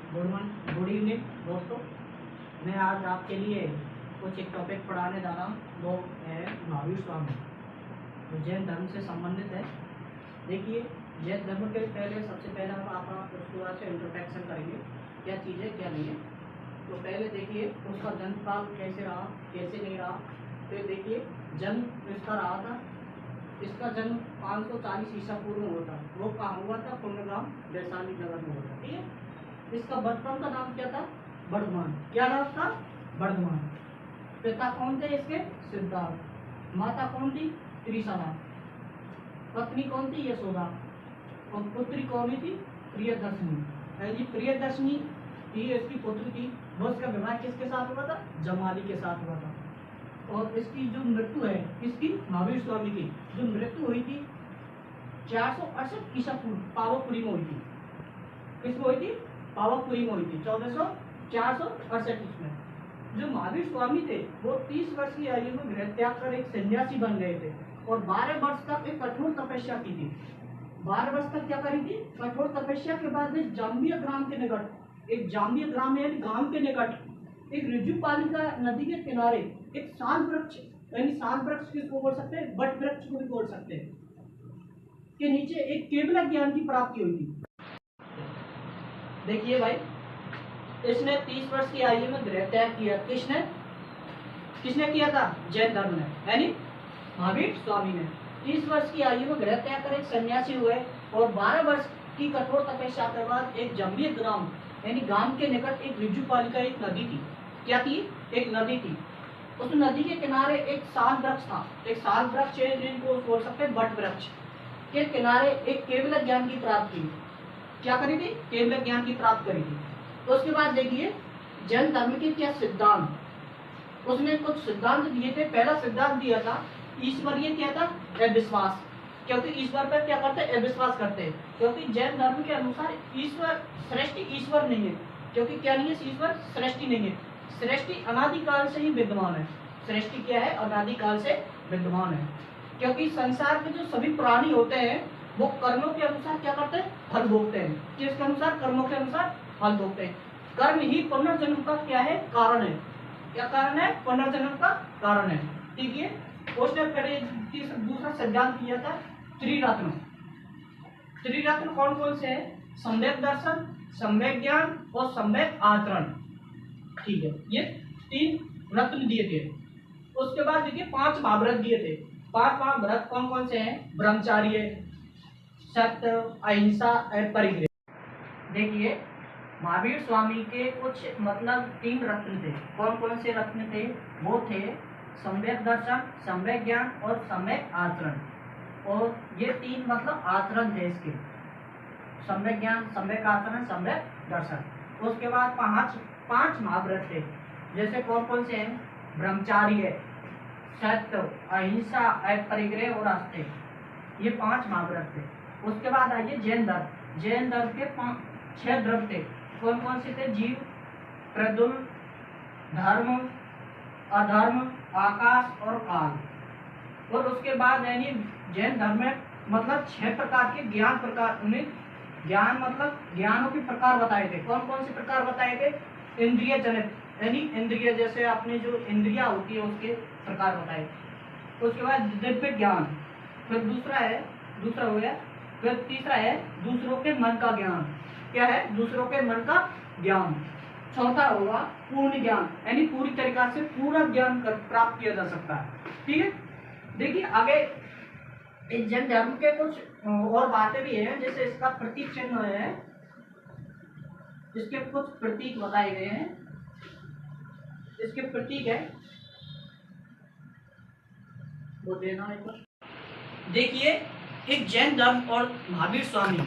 Good evening दोस्तों। मैं आज आपके लिए कुछ एक टॉपिक पढ़ाने जा रहा हूँ, वो है महावीर स्वामी, जो जैन धर्म से संबंधित है। देखिए, जैन धर्म के पहले सबसे पहले हम आप उसके बाद से इंट्रोडक्शन करेंगे, क्या चीज़ है क्या नहीं है। तो पहले देखिए उसका जन्म काल कैसे रहा, कैसे नहीं रहा। तो देखिए, जन्म इसका रहा था, इसका जन्म 540 ईसा पूर्व में हुआ था। वो कहाँ हुआ था? पुण्यगाम वैशाली नगर में हुआ था। ठीक है। इसका बचपन का नाम क्या था? वर्धमान। क्या नाम था? वर्धमान। पिता कौन थे इसके? सिद्धार्थ। माता कौन थी? त्रिशला। पत्नी कौन थी? यशोदा। और पुत्री कौन थी? प्रियदर्शनी। प्रियदर्शनी ये इसकी पुत्री थी। वो इसका विवाह किसके साथ हुआ था? जमाली के साथ हुआ था। और इसकी जो मृत्यु है, इसकी महावीर स्वामी की जो मृत्यु हुई थी 468 ईसा पूर्व पावापुरी में हुई थी। किसमें हुई थी? पावापुरी में हुई थी 468 ईस्वी में। जो महावीर स्वामी थे वो 30 वर्ष की आयु में गृह त्याग कर एक सन्यासी बन गए थे और 12 वर्ष तक एक कठोर तपस्या की थी। 12 वर्ष तक क्या करी थी? कठोर तपस्या के बाद में जाम्बिया ग्राम के निकट, एक जाम्बिया ग्राम यानी गांव के निकट, एक ऋजुपालिका नदी के किनारे एक साल वृक्ष, यानी साल वृक्ष किसको बोल सकते हैं? बट वृक्ष को भी बोल सकते हैं, के नीचे एक केवल ज्ञान की प्राप्ति हुई थी। देखिए भाई, इसने 30 वर्ष की आयु में गृह त्याग किया। किसने किया था? जैन धर्म ने, यानी महावीर स्वामी ने। 30 वर्ष की आयु में गृह त्याग कर एक सन्यासी हुए और 12 वर्ष की कठोर तपस्या के बाद एक जम्बिया ग्राम यानी गांव के निकट एक ऋजुपालिका एक नदी थी। क्या थी? एक नदी थी। उस नदी के किनारे एक साल वृक्ष था। एक साल वृक्ष जिनको बोल सकते हैं बट वृक्ष के किनारे एक केवल ज्ञान की प्राप्ति की। क्या करी थी? केवल ज्ञान की प्राप्त करी थी। तो उसके बाद देखिए, जैन धर्म के क्या सिद्धांत, उसने कुछ सिद्धांत दिए थे। पहला सिद्धांत दिया था ईश्वरीय, क्या था? अविश्वास। क्योंकि ईश्वर पर क्या करते हैं? अविश्वास करते हैं। क्योंकि जैन धर्म के अनुसार ईश्वर सृष्टि ईश्वर नहीं है। क्योंकि क्या नहीं है? ईश्वर सृष्टि नहीं है। सृष्टि अनादिकाल से ही विद्यमान है। सृष्टि क्या है? अनादिकाल से विद्यमान है। क्योंकि संसार के जो सभी प्राणी होते हैं वो कर्मों के अनुसार क्या करते हैं? फल भोगते हैं। किसके अनुसार? कर्मों के अनुसार फल भोगते हैं। कर्म ही पुनर्जन्म का क्या है? कारण है। क्या कारण है? पुनर्जन्म का कारण है। ठीक है। उसने दूसरा सिद्धांत किया था त्रिरत्न। त्रिरत्न कौन कौन से है? सम्यक दर्शन, सम्यक ज्ञान और सम्यक आचरण। ठीक है, ये 3 रत्न दिए थे। उसके बाद देखिए 5 महाव्रत दिए थे। 5 महाव्रत कौन कौन से हैं? ब्रह्मचार्य, सत्य, अहिंसा और परिग्रह। देखिए, महावीर स्वामी के कुछ मतलब 3 रत्न थे। कौन कौन से रत्न थे? वो थे सम्यक दर्शन, सम्यक ज्ञान और सम्यक आचरण। और ये 3 मतलब आचरण थे इसके, सम्यक ज्ञान, सम्यक आचरण, सम्यक दर्शन। उसके बाद 5 महाव्रत थे। जैसे कौन कौन से हैं? ब्रह्मचार्य, सत्य, अहिंसा, परिग्रह और आस्थे। ये 5 महाव्रत थे। उसके बाद आइए जैन धर्म। जैन धर्म के 6 द्रव्य थे। कौन कौन से थे? जीव, प्रद्युम्न, धर्म, अधर्म, आकाश और काल। और उसके बाद यानी जैन धर्म में मतलब 6 प्रकार के ज्ञान प्रकार, उन्हें ज्ञान मतलब ज्ञानों के प्रकार बताए थे। कौन कौन से प्रकार बताए थे? इंद्रिय जनित, यानी इंद्रिय जैसे अपने जो इंद्रिया होती है उसके प्रकार बताए। उसके बाद दिव्य ज्ञान, फिर दूसरा हो गया। फिर तीसरा है दूसरों के मन का ज्ञान। क्या है? दूसरों के मन का ज्ञान। चौथा होगा पूर्ण ज्ञान, यानी पूरी तरीका से पूरा ज्ञान प्राप्त किया जा सकता है। ठीक है। देखिए आगे इस जैन धर्म के कुछ और बातें भी हैं। जैसे इसका प्रतीक चिन्ह है, इसके कुछ प्रतीक बताए गए हैं। इसके प्रतीक है वो देना है। देखिए, एक जैन धर्म और महावीर स्वामी